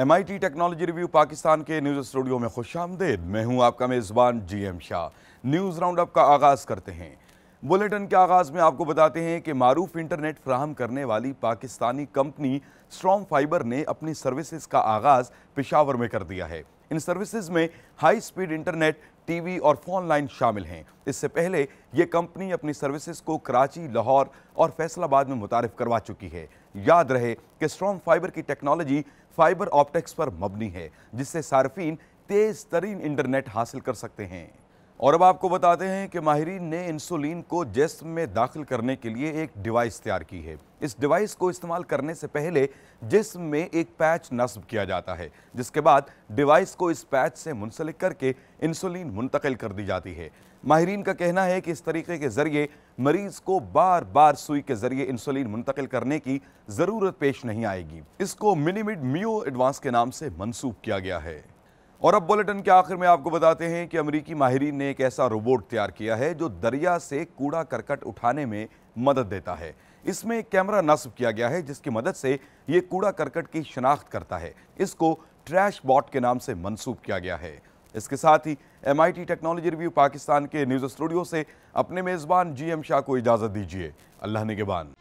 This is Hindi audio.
MIT टेक्नोलॉजी रिव्यू पाकिस्तान के न्यूज़ स्टूडियो में खुशामदीद। मैं हूं आपका मेज़बान GM शाह। न्यूज़ राउंडअप का आगाज़ करते हैं। बुलेटिन के आगाज़ में आपको बताते हैं कि मारूफ इंटरनेट फराहम करने वाली पाकिस्तानी कंपनी स्ट्रॉन्ग फाइबर ने अपनी सर्विसेज का आगाज़ पेशावर में कर दिया है। इन सर्विसेज में हाई स्पीड इंटरनेट, टीवी और फोन लाइन शामिल हैं। इससे पहले ये कंपनी अपनी सर्विसेज को कराची, लाहौर और फैसलाबाद में मुतारिफ करवा चुकी है। याद रहे कि स्ट्रॉन्ग फाइबर की टेक्नोलॉजी फाइबर ऑप्टिक्स पर मबनी है, जिससे सार्फिन तेज तरीन इंटरनेट हासिल कर सकते हैं। और अब आपको बताते हैं कि माहिरीन ने इंसुलिन को जिस्म में दाखिल करने के लिए एक डिवाइस तैयार की है। इस डिवाइस को इस्तेमाल करने से पहले जिस्म में एक पैच नस्ब किया जाता है, जिसके बाद डिवाइस को इस पैच से मुंसलिक करके इंसुलिन मुंतकिल कर दी जाती है। माहिरीन का कहना है कि इस तरीके के जरिए मरीज को बार बार सुई के जरिए इंसुलिन मुंतकिल करने की जरूरत पेश नहीं आएगी। इसको मिनीमिड मियो एडवांस के नाम से मंसूब किया गया है। और अब बुलेटिन के आखिर में आपको बताते हैं कि अमेरिकी माहिरीन ने एक ऐसा रोबोट तैयार किया है जो दरिया से कूड़ा करकट उठाने में मदद देता है। इसमें एक कैमरा नस्ब किया गया है, जिसकी मदद से ये कूड़ा करकट की शिनाख्त करता है। इसको ट्रैश बॉट के नाम से मंसूब किया गया है। इसके साथ ही MIT टेक्नोलॉजी रिव्यू पाकिस्तान के न्यूज़ स्टूडियो से अपने मेज़बान GM शाह को इजाज़त दीजिए। अल्लाह निगहबान।